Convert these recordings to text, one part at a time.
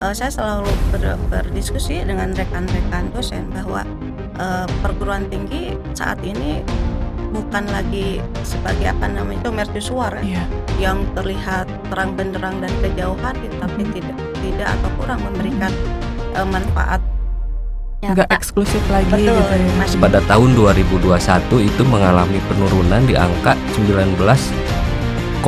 Saya selalu berdiskusi dengan rekan-rekan dosen bahwa, perguruan tinggi saat ini bukan lagi sebagai itu mercusuar ya, Iya. yang terlihat terang benderang dan kejauhan tapi tidak atau kurang memberikan, manfaat Nggak nyata. eksklusif lagi Betul, gitu ya. masih Pada tahun 2021 itu mengalami penurunan di angka 19,18%,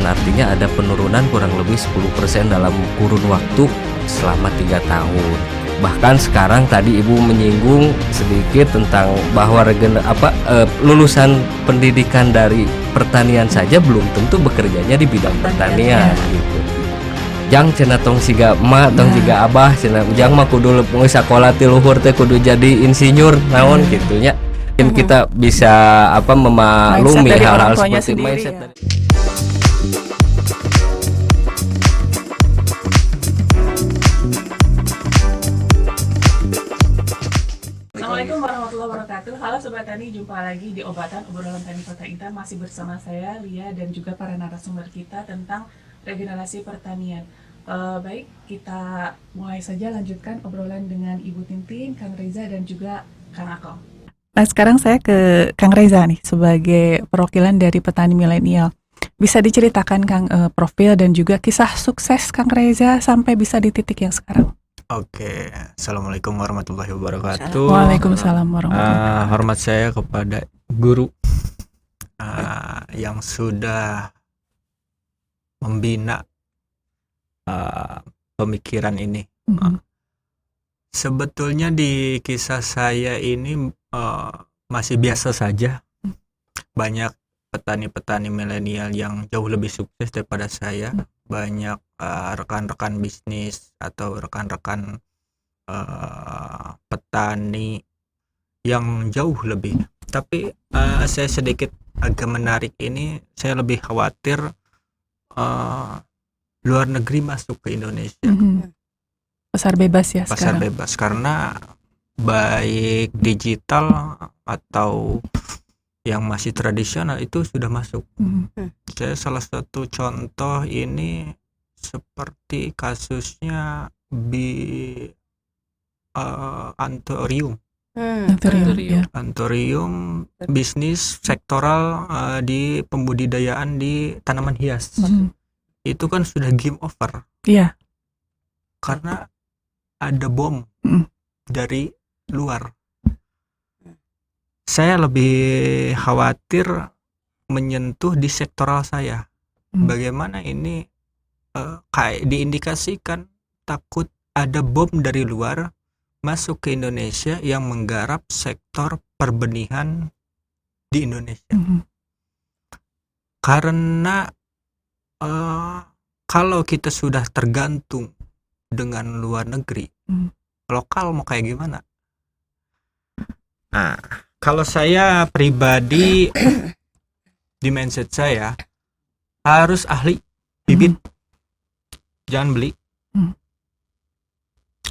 artinya ada penurunan kurang lebih 10% dalam kurun waktu selama 3 tahun. Bahkan sekarang tadi Ibu menyinggung sedikit tentang bahwa lulusan pendidikan dari pertanian saja belum tentu bekerjanya di bidang pertanian gitu. Jang cenah tong siga emak tong siga abah cenah ujang mah kudu geus sakola ti luhur teh kudu jadi insinyur naon gitu nya. Mungkin kita bisa memaklumi Mindset dari hal-hal orang tuanya seperti sendiri mindset ya. dari Assalamualaikum warahmatullahi wabarakatuh. Halo Sobat Tani, jumpa lagi di Obrolan Tani Kota Intan. Masih bersama saya, Lia, dan juga para narasumber kita tentang regenerasi pertanian. Baik, kita mulai saja lanjutkan obrolan dengan Ibu Tintin, Kang Reza, dan juga Kang Akong. Nah, sekarang saya ke Kang Reza nih sebagai perwakilan dari petani milenial. Bisa diceritakan Kang profil dan juga kisah sukses Kang Reza sampai bisa di titik yang sekarang. Oke, Assalamualaikum warahmatullahi wabarakatuh. Waalaikumsalam warahmatullahi Hormat saya kepada guru yang sudah membina pemikiran ini. Sebetulnya di kisah saya ini masih biasa saja. Banyak petani-petani milenial yang jauh lebih sukses daripada saya. Banyak rekan-rekan bisnis atau rekan-rekan petani yang jauh lebih. Tapi saya sedikit agak menarik ini. Saya lebih khawatir luar negeri masuk ke Indonesia. Pasar bebas ya Pasar sekarang. bebas karena baik digital atau yang masih tradisional itu sudah masuk. Saya salah satu contoh ini seperti kasusnya Anthurium. Anthurium bisnis sektoral di pembudidayaan di tanaman hias. Itu kan sudah game over. Iya. Karena ada bom dari luar. Saya lebih khawatir menyentuh di sektoral saya. Bagaimana ini kayak diindikasikan takut ada bom dari luar masuk ke Indonesia yang menggarap sektor perbenihan di Indonesia. Karena kalau kita sudah tergantung dengan luar negeri, lokal mau kayak gimana? Nah, kalau saya pribadi di mindset saya harus ahli bibit, jangan beli.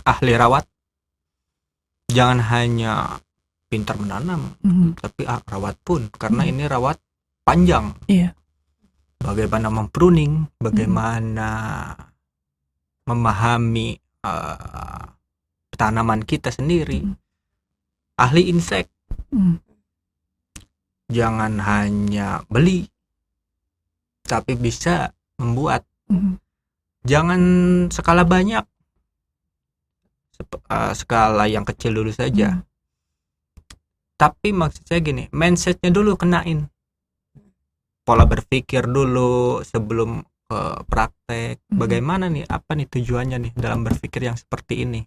Ahli rawat, jangan hanya pintar menanam, tapi rawat pun, karena ini rawat panjang. Iya. Bagaimana mempruning, bagaimana memahami tanaman kita sendiri. Ahli insek, jangan hanya beli, tapi bisa membuat. Jangan skala banyak, skala yang kecil dulu saja. Tapi maksud saya gini, mindsetnya dulu kenain, pola berpikir dulu sebelum praktek. Bagaimana nih, apa nih tujuannya nih dalam berpikir yang seperti ini.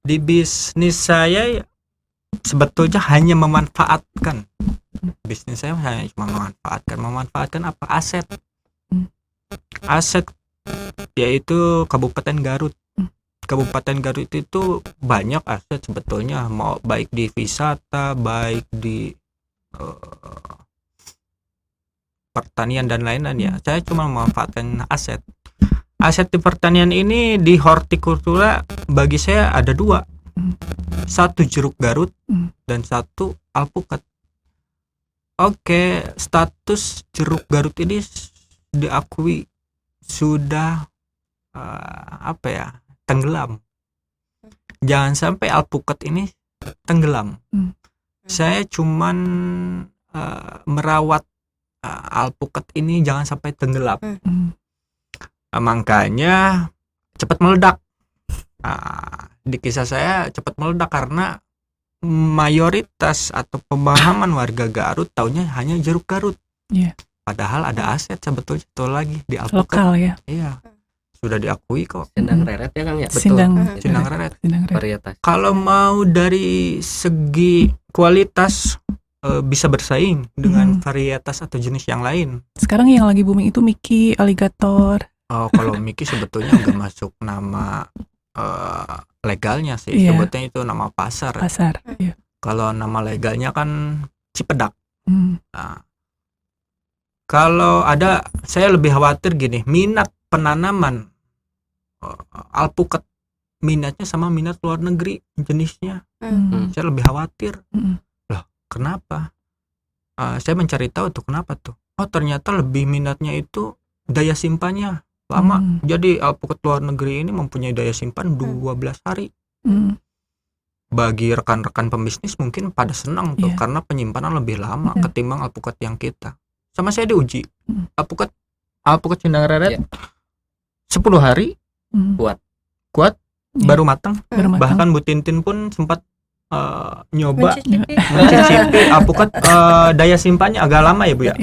Di bisnis saya sebetulnya hanya memanfaatkan. Bisnis saya hanya cuma memanfaatkan apa? Aset yaitu Kabupaten Garut. Kabupaten Garut itu banyak aset sebetulnya, mau baik di wisata, baik di pertanian dan lain-lain ya. Saya cuma memanfaatkan aset di pertanian ini. Di hortikultura bagi saya ada dua, satu jeruk Garut dan satu alpukat. Oke, status jeruk Garut ini diakui sudah tenggelam. Jangan sampai alpukat ini tenggelam. Saya cuman merawat alpukat ini jangan sampai tenggelam. Makanya cepat meledak. Di kisah saya cepat meledak karena mayoritas atau pemahaman warga Garut taunya hanya jeruk Garut. Iya. Padahal ada aset sebetulnya itu lagi di alpukat. Lokal ya. Iya. Sudah diakui kok. Sindang reret ya Kang ya. Betul. Sindang Sindang reret. Sindang reret. Varietas. Kalau mau dari segi kualitas bisa bersaing dengan varietas atau jenis yang lain. Sekarang yang lagi booming itu Mickey, alligator. Kalau Mickey sebetulnya nggak masuk nama legalnya sih. Iya. Sebetulnya itu nama pasar. Pasar. Iya. Kalau nama legalnya kan Cipedak. Nah, kalau ada, saya lebih khawatir gini, minat penanaman alpukat, minatnya sama minat luar negeri jenisnya. Saya lebih khawatir. Loh, kenapa? Saya mencari tahu tuh kenapa tuh. Oh, ternyata lebih minatnya itu daya simpannya lama. Jadi alpukat luar negeri ini mempunyai daya simpan 12 hari. Bagi rekan-rekan pembisnis mungkin pada senang tuh, karena penyimpanan lebih lama ketimbang alpukat yang kita. Sama saya diuji. Alpukat Sindang Reret 10 hari kuat baru matang. Bahkan Bu Tintin pun sempat nyoba mencicipi alpukat, daya simpannya agak lama ya Bu ya.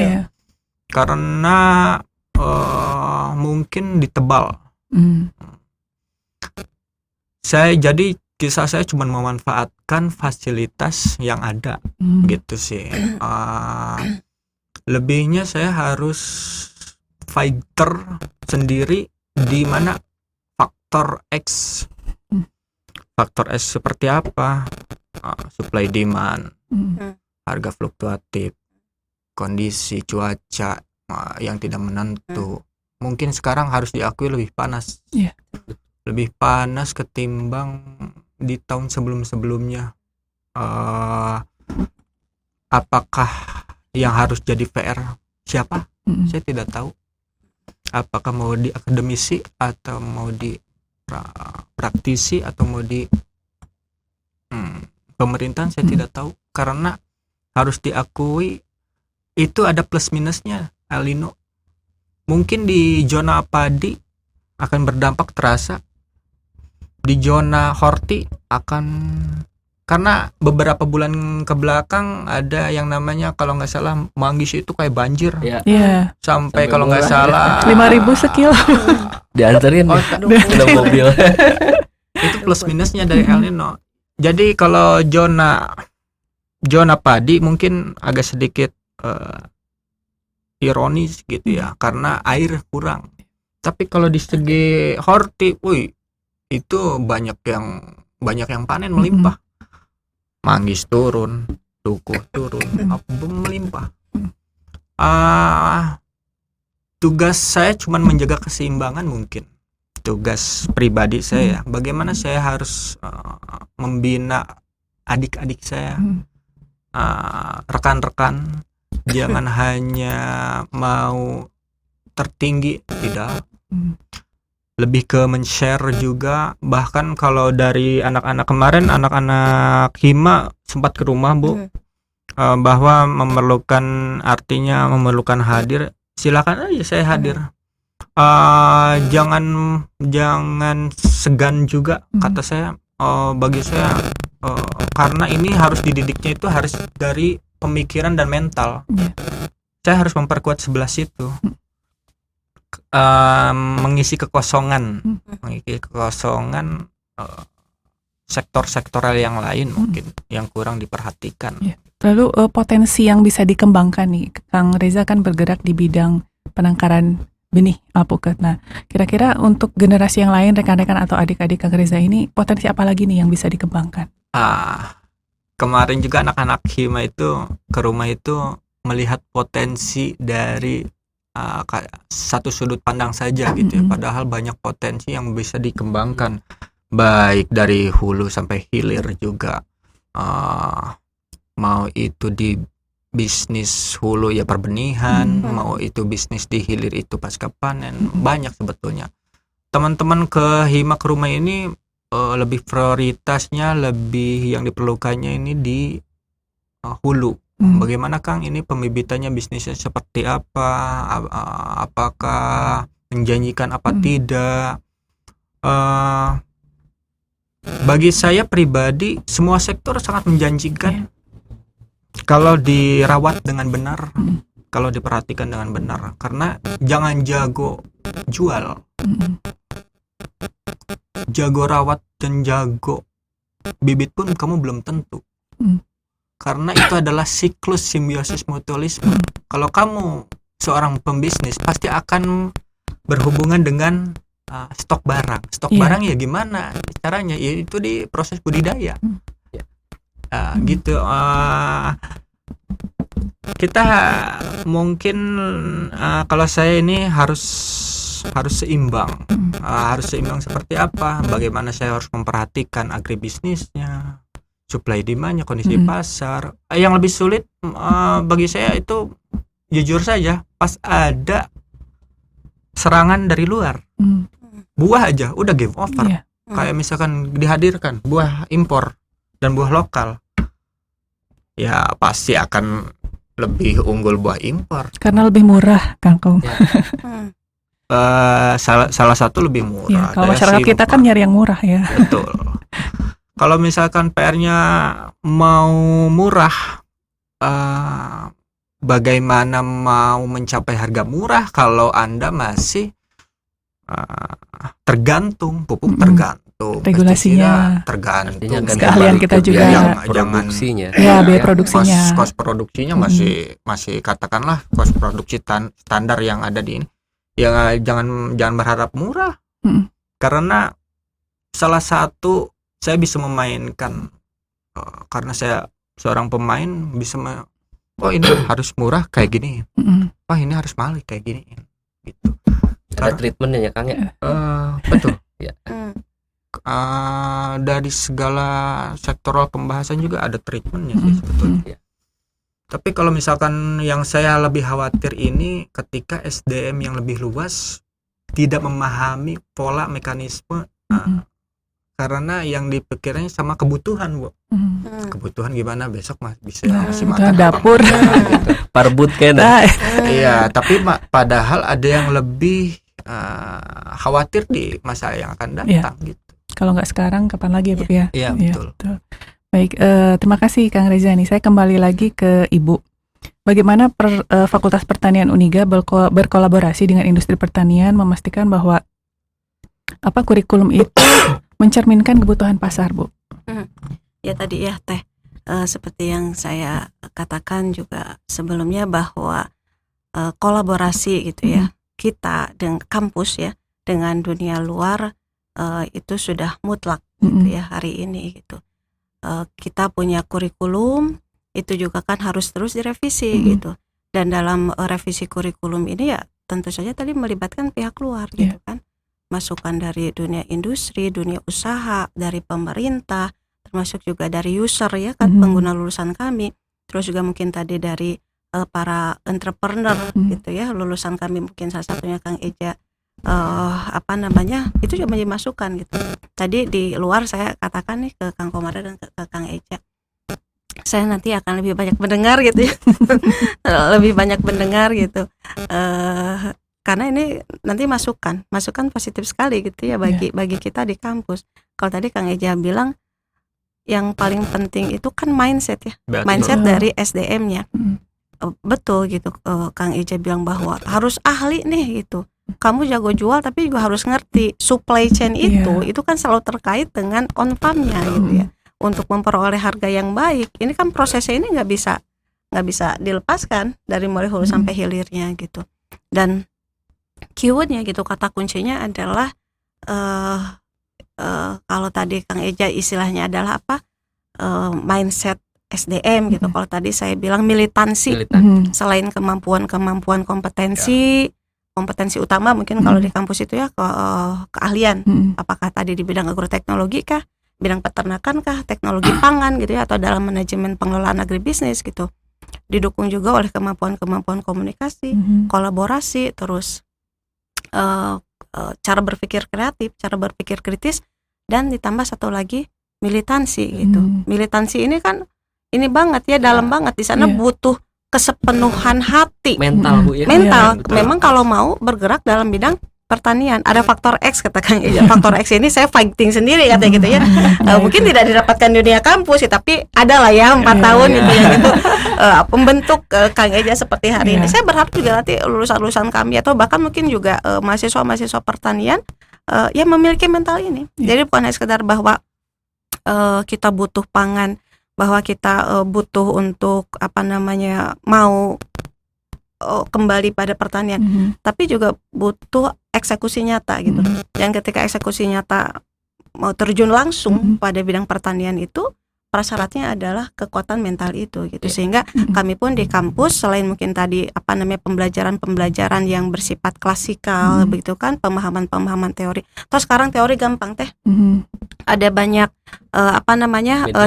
Karena mungkin ditebal. Jadi kisah saya cuma memanfaatkan fasilitas yang ada gitu sih. Lebihnya saya harus fighter sendiri di mana faktor X. Faktor X seperti apa? Supply demand, harga fluktuatif, kondisi cuaca yang tidak menentu. Mungkin sekarang harus diakui lebih panas. Lebih panas ketimbang di tahun sebelum-sebelumnya. Apakah yang harus jadi PR siapa? Saya tidak tahu. Apakah mau di akademisi atau mau di praktisi atau mau di pemerintahan, saya tidak tahu. Karena harus diakui itu ada plus minusnya El Nino. Mungkin di zona padi akan berdampak terasa. Di zona horti akan, karena beberapa bulan ke belakang ada yang namanya kalau nggak salah manggis itu kayak banjir. Sampai kalau nggak salah 5.000 sekilo. Dianterin dalam mobil. Itu plus minusnya dari El Nino. Jadi kalau zona padi mungkin agak sedikit ironis gitu ya, karena air kurang. Tapi kalau di segi horti, itu banyak yang panen melimpah. Manggis turun, dukuh turun, melimpah. Tugas saya cuma menjaga keseimbangan mungkin. Tugas pribadi saya, bagaimana saya harus membina adik-adik saya, rekan-rekan, jangan hanya mau tertinggi, tidak. Lebih ke men-share juga. Bahkan kalau dari anak-anak kemarin, anak-anak Hima sempat ke rumah Bu, bahwa memerlukan hadir, silakan aja saya hadir. Jangan segan juga kata saya. Bagi saya karena ini harus dididiknya itu harus dari pemikiran dan mental. Saya harus memperkuat sebelah situ. Mengisi kekosongan sektor-sektoral yang lain mungkin yang kurang diperhatikan. Lalu potensi yang bisa dikembangkan nih, Kang Reza kan bergerak di bidang penangkaran benih alpukat. Nah, kira-kira untuk generasi yang lain, rekan-rekan atau adik-adik Kang Reza ini, potensi apa lagi nih yang bisa dikembangkan? Kemarin juga anak-anak Hima itu ke rumah itu melihat potensi dari satu sudut pandang saja gitu ya. Padahal banyak potensi yang bisa dikembangkan, baik dari hulu sampai hilir juga. Mau itu di bisnis hulu ya perbenihan, mau itu bisnis di hilir itu pasca panen, banyak sebetulnya. Teman-teman ke Hima ke rumah ini lebih prioritasnya, lebih yang diperlukannya ini di hulu. Bagaimana Kang ini pembibitannya, bisnisnya seperti apa, apakah menjanjikan apa tidak. Bagi saya pribadi semua sektor sangat menjanjikan kalau dirawat dengan benar, kalau diperhatikan dengan benar. Karena jangan jago jual, jago rawat dan jago bibit pun kamu belum tentu. Karena itu adalah siklus simbiosis mutualisme. Kalau kamu seorang pembisnis pasti akan berhubungan dengan stok barang. Stok barang ya gimana caranya? Ya itu di proses budidaya. Gitu. Kita mungkin kalau saya ini harus seimbang. Harus seimbang seperti apa? Bagaimana saya harus memperhatikan agribisnisnya, supply demand-nya, kondisi pasar. Yang lebih sulit bagi saya itu jujur saja pas ada serangan dari luar. Buah aja udah game over. Kayak misalkan dihadirkan buah impor dan buah lokal, ya pasti akan lebih unggul buah impor karena lebih murah, kangkung. Salah satu lebih murah. Kalau masyarakat kita kan nyari yang murah ya. Betul. Kalau misalkan PR-nya mau murah, bagaimana mau mencapai harga murah kalau Anda masih tergantung pupuk, tergantung regulasinya, tergantung keahlian kita juga, produksinya. Biaya produksinya. Kos produksinya masih katakanlah kos produksi standar yang ada di ini. Ya jangan berharap murah. Karena salah satu saya bisa memainkan, karena saya seorang pemain bisa ini harus murah kayak gini. Ini harus mahal kayak gini gitu. Ada treatmentnya ya Kang ya? Betul. Ya. Dari segala sektoral pembahasan juga ada treatmentnya sih sebetulnya. Tapi kalau misalkan yang saya lebih khawatir ini ketika SDM yang lebih luas tidak memahami pola mekanisme, karena yang dipikirnya sama kebutuhan, Bu. Kebutuhan gimana besok masih makan dapur, gitu. Parbut kan? Iya, tapi padahal ada yang lebih khawatir di masa yang akan datang gitu. Kalau nggak sekarang, kapan lagi ya, Bu ya? Iya, betul. Baik, terima kasih Kang Reza nih. Saya kembali lagi ke Ibu. Bagaimana Fakultas Pertanian Uniga berkolaborasi dengan industri pertanian memastikan bahwa kurikulum itu mencerminkan kebutuhan pasar, Bu? Ya tadi ya Teh, seperti yang saya katakan juga sebelumnya bahwa kolaborasi gitu ya, kita dengan kampus ya dengan dunia luar itu sudah mutlak gitu ya hari ini gitu. Kita punya kurikulum itu juga kan harus terus direvisi gitu, dan dalam revisi kurikulum ini ya tentu saja tadi melibatkan pihak luar gitu kan, masukan dari dunia industri, dunia usaha, dari pemerintah, termasuk juga dari user ya kan, pengguna lulusan kami, terus juga mungkin tadi dari para entrepreneur gitu ya, lulusan kami mungkin salah satunya Kang Eja, itu juga menjadi masukan gitu. Tadi di luar saya katakan nih ke Kang Komara dan ke Kang Eja, saya nanti akan lebih banyak mendengar gitu ya. Lebih banyak mendengar gitu, karena ini nanti masukan positif sekali gitu ya bagi kita di kampus. Kalau tadi Kang Eja bilang yang paling penting itu kan mindset ya. Betul. Mindset dari SDM-nya. Betul gitu, Kang Eja bilang bahwa harus ahli nih gitu. Kamu jago jual tapi juga harus ngerti supply chain itu kan selalu terkait dengan on farm-nya gitu ya. Untuk memperoleh harga yang baik, ini kan prosesnya ini nggak bisa dilepaskan dari mulai hulu sampai hilirnya gitu. Dan keywordnya gitu, kata kuncinya adalah kalau tadi Kang Eja istilahnya adalah mindset SDM gitu. Kalau tadi saya bilang militansi. Selain kemampuan kompetensi utama mungkin kalau di kampus itu ya keahlian, apakah tadi di bidang agroteknologi kah, bidang peternakan kah, teknologi pangan gitu ya, atau dalam manajemen pengelolaan agribisnis gitu. didukung juga oleh kemampuan komunikasi, kolaborasi, terus cara berpikir kreatif, cara berpikir kritis, dan ditambah satu lagi militansi gitu. Militansi ini kan ini banget ya, dalam banget di sana butuh kesepenuhan hati, mental Bu ya. mental. Memang kalau mau bergerak dalam bidang pertanian ada faktor X kata Kang Eja. Faktor X ini saya fighting sendiri katanya gitu ya. Mungkin tidak didapatkan di dunia kampus sih, tapi ada lah ya 4 tahun gitu ya gitu. Pembentuk Kang Eja seperti hari ini. Saya berharap juga nanti lulusan-lulusan kami atau bahkan mungkin juga mahasiswa-mahasiswa pertanian yang memiliki mental ini. Jadi bukan hanya sekedar bahwa kita butuh pangan, bahwa kita butuh untuk mau kembali pada pertanian, tapi juga butuh eksekusi nyata gitu. Dan ketika eksekusi nyata mau terjun langsung pada bidang pertanian itu, prasyaratnya adalah kekuatan mental itu gitu. Sehingga kami pun di kampus selain mungkin tadi pembelajaran yang bersifat klasikal begitu kan, pemahaman teori. Terus sekarang teori gampang teh. Ada banyak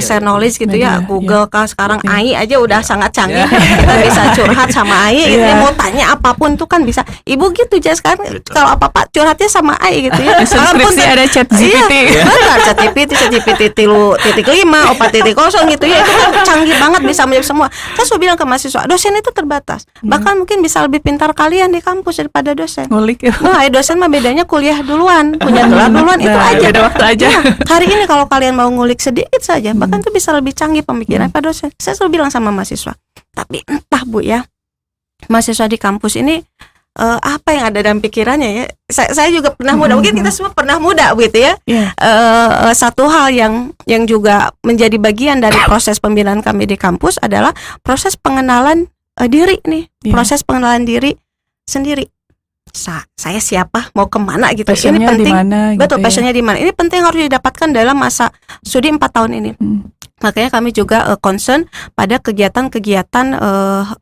share knowledge gitu ya, Google kan sekarang AI aja udah sangat canggih. Kita bisa curhat sama AI gitu ya, mau tanya apapun tuh kan bisa. Ibu gitu aja sekarang kalau apa-apa curhatnya sama AI gitu ya. Skripsi ada chat GPT. Iya, chat GPT 3.5, 4.0 gitu ya. Itu kan canggih banget, bisa menjawab semua. Saya sudah bilang ke mahasiswa, dosen itu terbatas. Bahkan mungkin bisa lebih pintar kalian di kampus daripada dosen. Ngulik ya. Nah, dosen mah bedanya kuliah duluan, punya gelar duluan, itu aja. Beda waktu aja. Hari ini kalau kalian mau ngulik sedikit saja, bahkan itu bisa lebih canggih pemikiran pada dosen. Saya selalu bilang sama mahasiswa, tapi entah Bu ya, mahasiswa di kampus ini apa yang ada dalam pikirannya ya. Saya juga pernah muda, mungkin kita semua pernah muda gitu ya. Satu hal yang juga menjadi bagian dari proses pembinaan kami di kampus adalah proses pengenalan diri nih, proses pengenalan diri sendiri. Saya siapa, mau kemana gitu. Ini penting. Betul, passionnya di mana. Ini penting, harus didapatkan dalam masa studi 4 tahun ini. Makanya kami juga concern pada kegiatan-kegiatan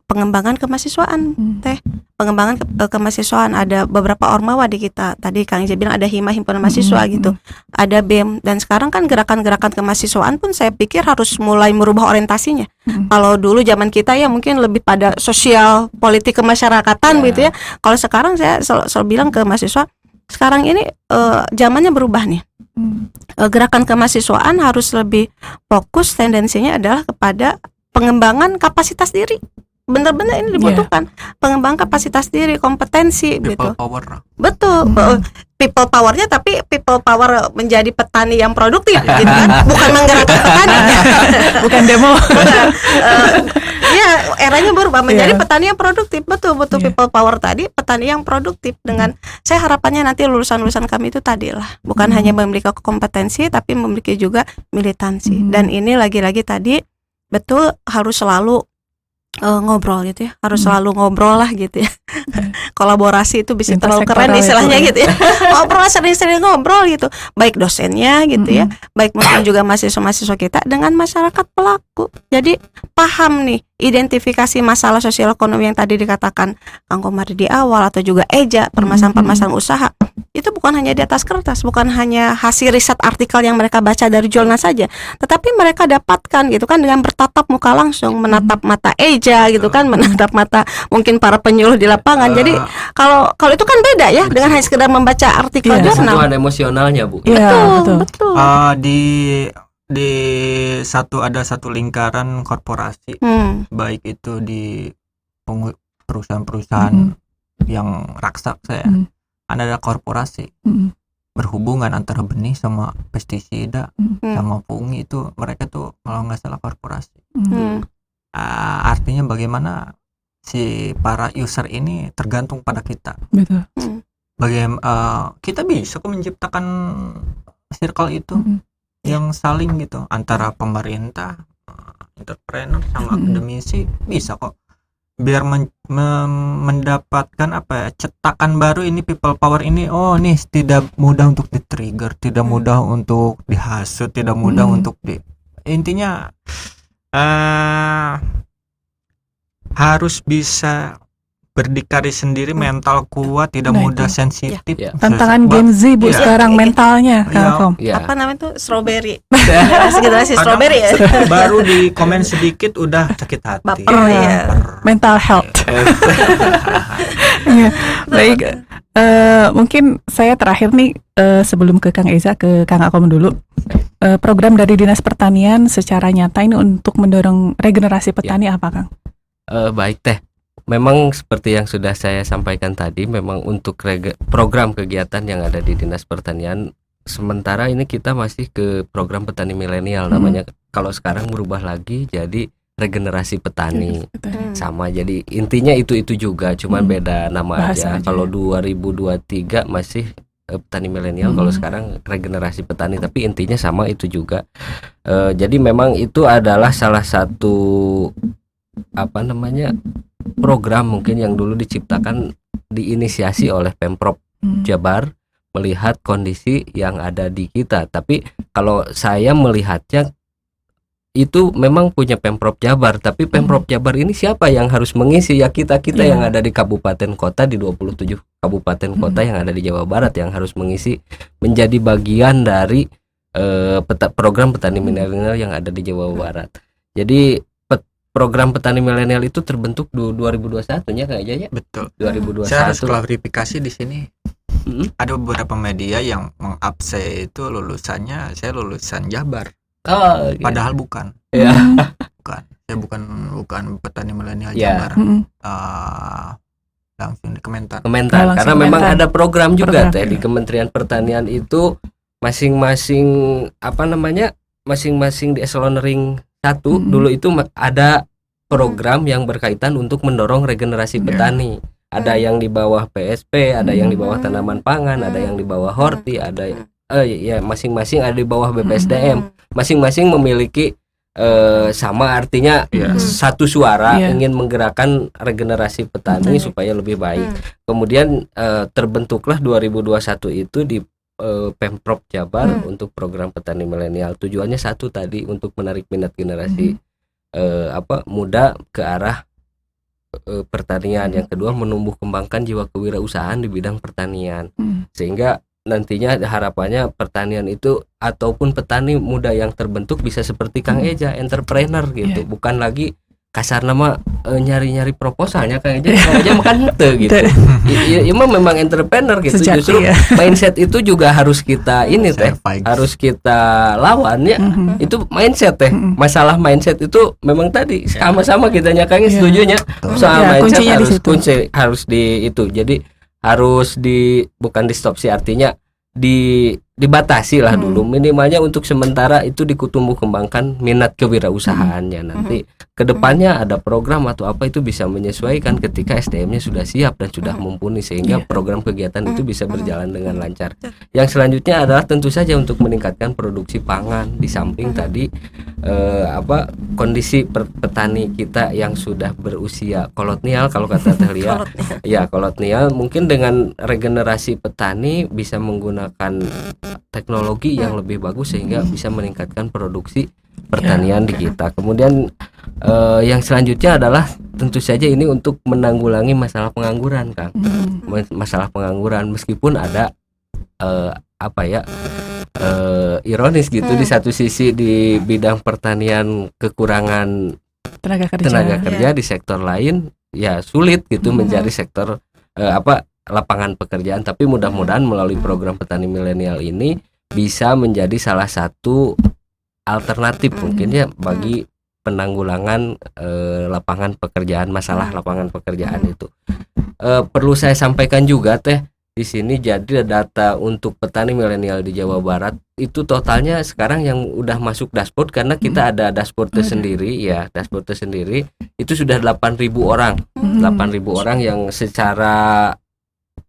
pengembangan kemahasiswaan teh. Pengembangan kemahasiswaan, ada beberapa ormawa di kita. Tadi Kang Ija bilang ada himpunan mahasiswa gitu. Ada BEM, dan sekarang kan gerakan-gerakan kemahasiswaan pun saya pikir harus mulai merubah orientasinya. Kalau dulu zaman kita ya mungkin lebih pada sosial, politik kemasyarakatan gitu ya. Kalau sekarang saya selalu bilang ke mahasiswa, sekarang ini zamannya berubah nih. Gerakan kemahasiswaan harus lebih fokus, tendensinya adalah kepada pengembangan kapasitas diri. Benar-benar ini dibutuhkan pengembangan kapasitas diri, kompetensi people gitu. Power. Betul, people powernya, tapi people power menjadi petani yang produktif gitu kan, bukan menggerakkan petani. Bukan demo. Ya, eranya berubah menjadi petani yang produktif. Betul people power tadi, petani yang produktif. Dengan saya harapannya nanti lulusan-lulusan kami itu tadi lah, bukan hanya memiliki kompetensi tapi memiliki juga militansi. Dan ini lagi-lagi tadi betul harus selalu ngobrol gitu ya, harus selalu ngobrol lah gitu ya. Kolaborasi itu bisa terlalu keren istilahnya gitu ya. Ngobrol, sering-sering ngobrol gitu, baik dosennya gitu ya, baik mungkin juga mahasiswa-mahasiswa kita dengan masyarakat pelaku. Jadi paham nih identifikasi masalah sosial ekonomi yang tadi dikatakan Kang Komar di awal, atau juga Eja, permasalahan-permasalahan usaha. Itu bukan hanya di atas kertas, bukan hanya hasil riset artikel yang mereka baca dari jurnal saja, tetapi mereka dapatkan gitu kan dengan bertatap muka langsung, menatap mata Eja gitu kan, menatap mata mungkin para penyuluh di lapangan. Jadi kalau itu kan beda ya dengan hanya sekedar membaca artikel jurnal. Sentuhan emosionalnya Bu. Betul. Di ada satu lingkaran korporasi, baik itu di perusahaan-perusahaan yang raksasa ya, ada korporasi berhubungan antara benih sama pestisida sama fungi, itu mereka tuh kalau nggak salah korporasi. Artinya bagaimana si para user ini tergantung pada kita. Betul. Bagaimana kita bisa kok menciptakan circle itu yang saling gitu antara pemerintah, entrepreneur sama akademisi, bisa kok, biar mendapatkan cetakan baru ini, people power ini. Oh nih, tidak mudah untuk di-trigger, tidak mudah untuk dihasut, tidak mudah untuk intinya harus bisa berdikari sendiri, mental kuat, tidak Nah, mudah itu. sensitif. Ya. Tantangan Gen Z Bu Iya. sekarang mentalnya Iya. Kang Akom. Ya. Apa namanya tuh strawberry. Generasi Kadang strawberry ya. baru di komen sedikit udah sakit hati. Baper Iya. ya. Mental health. Iya. Baik. Mungkin saya terakhir nih sebelum ke Kang Eza, ke Kang Akom dulu. Program dari Dinas Pertanian secara nyata ini untuk mendorong regenerasi petani apa Kang? Baik teh. Memang seperti yang sudah saya sampaikan tadi, memang untuk program kegiatan yang ada di Dinas Pertanian, sementara ini kita masih ke program petani milenial namanya. Kalau sekarang berubah lagi jadi regenerasi petani. Sama, jadi intinya itu juga, cuman beda nama Bahasa aja. aja. Kalau 2023 masih petani milenial, kalau sekarang regenerasi petani, tapi intinya sama itu juga. Jadi memang itu adalah salah satu program mungkin yang dulu diciptakan, diinisiasi oleh Pemprov Jabar melihat kondisi yang ada di kita. Tapi kalau saya melihatnya itu memang punya Pemprov Jabar, tapi Pemprov Jabar ini siapa yang harus mengisi? Ya kita yang ada di kabupaten kota, di 27 kabupaten kota yang ada di Jawa Barat, yang harus mengisi, menjadi bagian dari program petani milenial yang ada di Jawa Barat. Jadi program petani milenial itu terbentuk 2021-nya kayaknya ya. Betul. 2021. Saya harus klarifikasi di sini. Ada beberapa media yang mengabse itu lulusannya, saya lulusan Jabar. Oh, iya. Padahal bukan. Ya. Bukan. Saya bukan petani milenial Ya. Jabar. Langsung di Kementan. Kementan, Langsung karena memang Kementan. ada program juga Program. teh di Kementerian Pertanian itu masing-masing masing-masing di eselon ring 1 dulu itu ada program yang berkaitan untuk mendorong regenerasi petani. Ada yang di bawah PSP, ada yang di bawah tanaman pangan, ada yang di bawah horti, ada ya masing-masing ada di bawah BPSDM. Masing-masing memiliki sama, artinya satu suara ingin menggerakkan regenerasi petani supaya lebih baik. Kemudian terbentuklah 2021 itu di Pemprov Jabar untuk program petani milenial. Tujuannya satu tadi, untuk menarik minat generasi muda ke arah pertanian. Yang kedua, menumbuh kembangkan jiwa kewirausahaan di bidang pertanian. Sehingga nantinya harapannya pertanian itu ataupun petani muda yang terbentuk bisa seperti Kang Eja, entrepreneur gitu. Bukan lagi kasar nama nyari-nyari proposalnya Kang Eja makan hente gitu. Iya memang entrepreneur gitu. Sejati, justru mindset itu juga harus kita ini teh, harus kita lawan ya. Itu mindset teh. Masalah mindset itu memang tadi sama-sama kitanya Kang setujunya. Soal mindset harus di itu. Jadi harus bukan di stop sih, artinya dibatasi lah dulu, minimalnya untuk sementara itu ditumbuh kembangkan minat kewirausahaannya. Nanti kedepannya ada program atau apa itu bisa menyesuaikan ketika SDM-nya sudah siap dan sudah mumpuni, sehingga program kegiatan itu bisa berjalan dengan lancar. Yang selanjutnya adalah tentu saja untuk meningkatkan produksi pangan, di samping tadi kondisi petani kita yang sudah berusia kolonial kalau kata Telia. Ya, kolonial, mungkin dengan regenerasi petani bisa menggunakan teknologi yang lebih bagus sehingga bisa meningkatkan produksi pertanian di kita. Kemudian yang selanjutnya adalah tentu saja ini untuk menanggulangi masalah pengangguran, Kang. Masalah pengangguran, meskipun ada ironis gitu, di satu sisi di bidang pertanian kekurangan tenaga kerja, di sektor lain ya sulit gitu mencari sektor lapangan pekerjaan. Tapi mudah-mudahan melalui program petani milenial ini bisa menjadi salah satu alternatif mungkin ya bagi penanggulangan lapangan pekerjaan, masalah lapangan pekerjaan itu. Perlu saya sampaikan juga teh di sini, jadi data untuk petani milenial di Jawa Barat itu totalnya sekarang yang udah masuk dashboard, karena kita ada dashboard tersendiri ya, dashboard tersendiri itu sudah 8.000 orang. 8.000 orang yang secara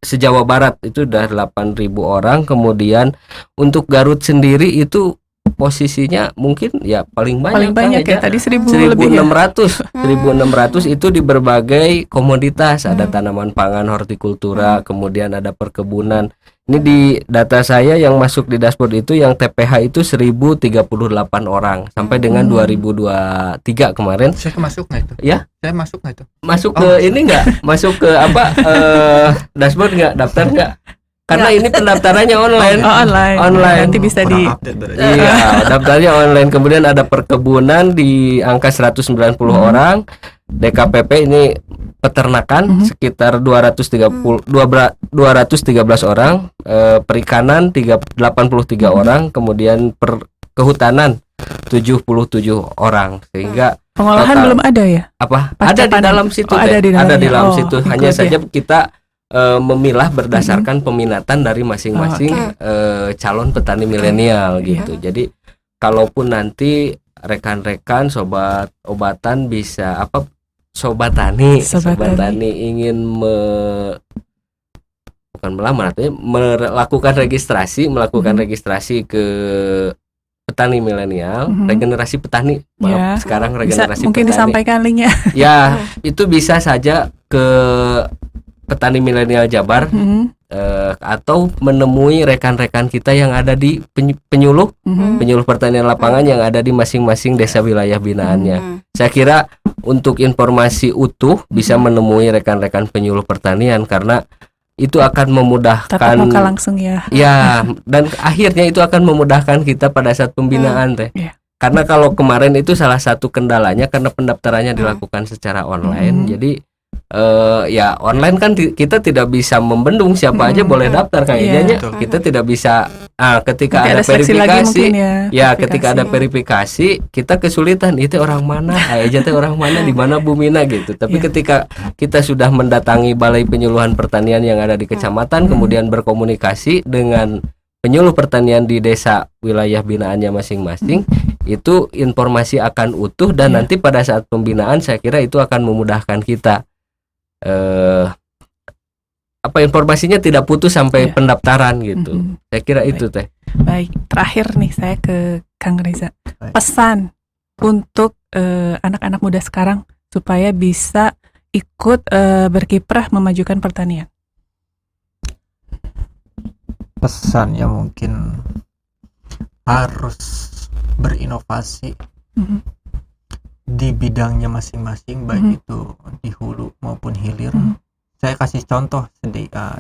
se-Jawa Barat itu udah 8.000 orang. Kemudian untuk Garut sendiri itu posisinya mungkin ya paling Paling banyak banyak ya Kang Eja. tadi 1.000 lebih ya. 1.600 itu di berbagai komoditas, ada tanaman pangan, hortikultura, kemudian ada perkebunan. Ini di data saya yang masuk di dashboard itu yang TPH itu 1.038 orang sampai dengan 2023 kemarin. Saya masuk nggak itu? Ya? Saya masuk nggak itu? Masuk ke ini enggak? Masuk ke apa? Dashboard enggak? Daftar enggak? Karena ini pendaftarannya online. Oh, online. Online. Nanti bisa di Kurang update berarti. Iya, daftarnya online. Kemudian ada perkebunan di angka 190 orang. DKPP ini peternakan sekitar 213 orang, perikanan 83 orang, kemudian kehutanan 77 orang. Sehingga pengolahan total- belum ada ya? apa? Pasca Ada di panen. dalam situ, Oh, ada Teh. di Ada di dalamnya. dalam Oh, situ. ikut Hanya ya. saja kita memilah berdasarkan peminatan dari masing-masing calon petani milenial gitu. Jadi kalaupun nanti rekan-rekan sobat obatan bisa apa sobat tani ingin bukan melamar, artinya melakukan registrasi ke petani milenial, regenerasi petani. Maaf, sekarang Bisa regenerasi mungkin petani. disampaikan linknya. Ya, itu bisa saja ke petani milenial Jabar atau menemui rekan-rekan kita yang ada di penyuluh pertanian lapangan yang ada di masing-masing desa wilayah binaannya. Saya kira untuk informasi utuh bisa menemui rekan-rekan penyuluh pertanian karena itu akan memudahkan Tatap muka langsung ya. ya, dan akhirnya itu akan memudahkan kita pada saat pembinaan Teh. Iya. Karena kalau kemarin itu salah satu kendalanya karena pendaftarannya dilakukan secara online. Jadi ya online kan kita tidak bisa membendung siapa aja boleh daftar kayaknya. Betul. Kita tidak bisa ketika Nanti ada seleksi lagi verifikasi mungkin ya. ya ketika ada verifikasi kita kesulitan itu orang mana aja teh orang mana di mana Bu Mina gitu. Tapi ketika kita sudah mendatangi Balai Penyuluhan Pertanian yang ada di kecamatan kemudian berkomunikasi dengan penyuluh pertanian di desa wilayah binaannya masing-masing, itu informasi akan utuh dan nanti pada saat pembinaan saya kira itu akan memudahkan kita informasinya tidak putus sampai pendaftaran gitu. Saya kira itu Teh. Baik, terakhir nih saya ke Kang Reza. Baik. Pesan untuk anak-anak muda sekarang supaya bisa ikut berkiprah memajukan pertanian. Pesannya mungkin harus berinovasi di bidangnya masing-masing, baik itu di hulu maupun hilir. Saya kasih contoh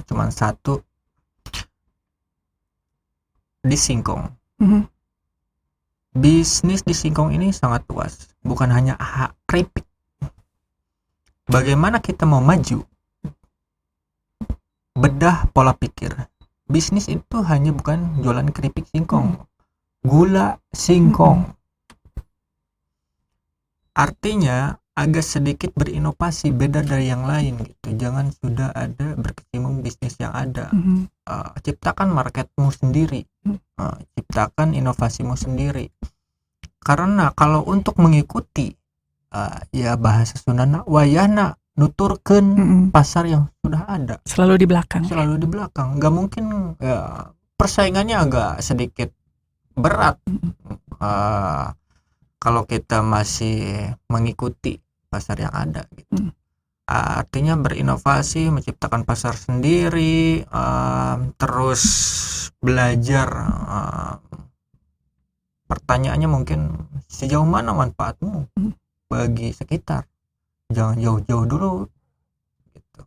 cuman satu di singkong. Bisnis di singkong ini sangat luas, bukan hanya keripik. Bagaimana kita mau maju? Bedah pola pikir. Bisnis itu hanya bukan jualan keripik singkong, gula singkong. Artinya agak sedikit berinovasi, beda dari yang lain gitu. Jangan sudah ada berkecimpung bisnis yang ada. Ciptakan marketmu sendiri, ciptakan inovasimu sendiri. Karena kalau untuk mengikuti ya bahasa Sundana wayahna nuturkeun pasar yang sudah ada, Selalu di belakang. selalu di belakang. Nggak mungkin, persaingannya agak sedikit berat kalau kita masih mengikuti pasar yang ada gitu. Artinya berinovasi, menciptakan pasar sendiri, terus belajar. Pertanyaannya mungkin sejauh mana manfaatmu bagi sekitar, jangan jauh-jauh dulu gitu.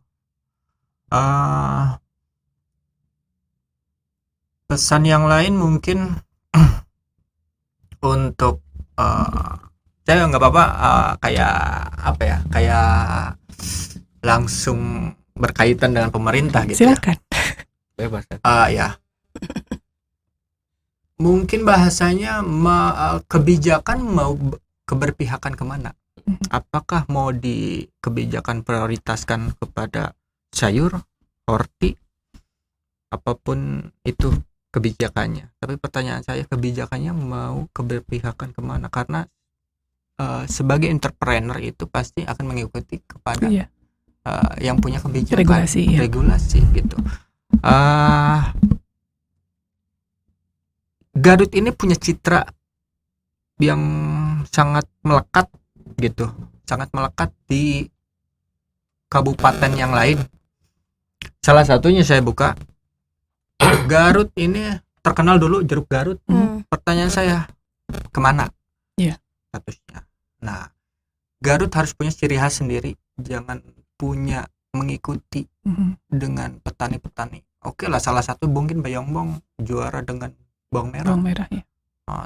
Pesan yang lain mungkin untuk saya nggak apa-apa kayak apa ya, kayak langsung berkaitan dengan pemerintah gitu. Silakan. Bebas. Ya mungkin bahasanya kebijakan mau keberpihakan kemana? Apakah mau di kebijakan prioritaskan kepada sayur, horti, apapun itu kebijakannya. Tapi pertanyaan saya, kebijakannya mau keberpihakan kemana? Karena sebagai entrepreneur itu pasti akan mengikuti kepada yang punya kebijakan, regulasi gitu. Garut ini punya citra yang sangat melekat gitu, sangat melekat di kabupaten yang lain. Salah satunya saya buka, Garut ini terkenal dulu jeruk Garut. Pertanyaan saya, kemana Iya. statusnya? Nah, Garut harus punya ciri khas sendiri, jangan punya mengikuti dengan petani-petani. Oke lah, salah satu mungkin Bayongbong juara dengan bawang merah. Bawang merah ya.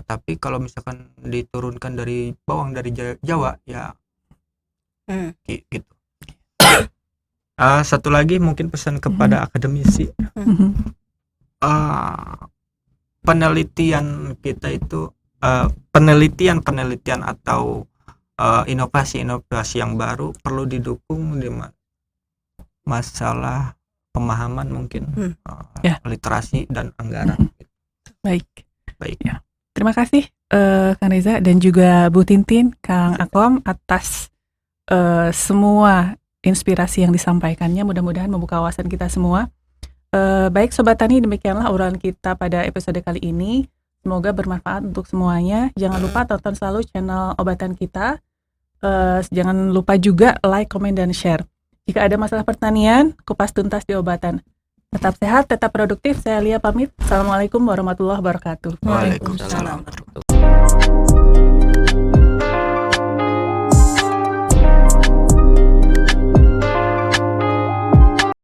Tapi kalau misalkan diturunkan dari bawang dari Jawa ya gitu. Satu lagi mungkin pesan kepada akademisi. Penelitian kita itu penelitian atau inovasi-inovasi yang baru perlu didukung di masalah pemahaman mungkin literasi dan anggaran. Baik. Ya. Terima kasih Kang Reza dan juga Bu Tintin, Kang Akom atas semua inspirasi yang disampaikannya. Mudah-mudahan membuka wawasan kita semua. Baik Sobat Tani, demikianlah obrolan kita pada episode kali ini. Semoga bermanfaat untuk semuanya. Jangan lupa tonton selalu channel Obatan kita. Jangan lupa juga like, komen, dan share. Jika ada masalah pertanian, kupas tuntas di Obatan. Tetap sehat, tetap produktif. Saya Lia pamit. Assalamualaikum warahmatullahi wabarakatuh. Waalaikumsalam. Waalaikumsalam.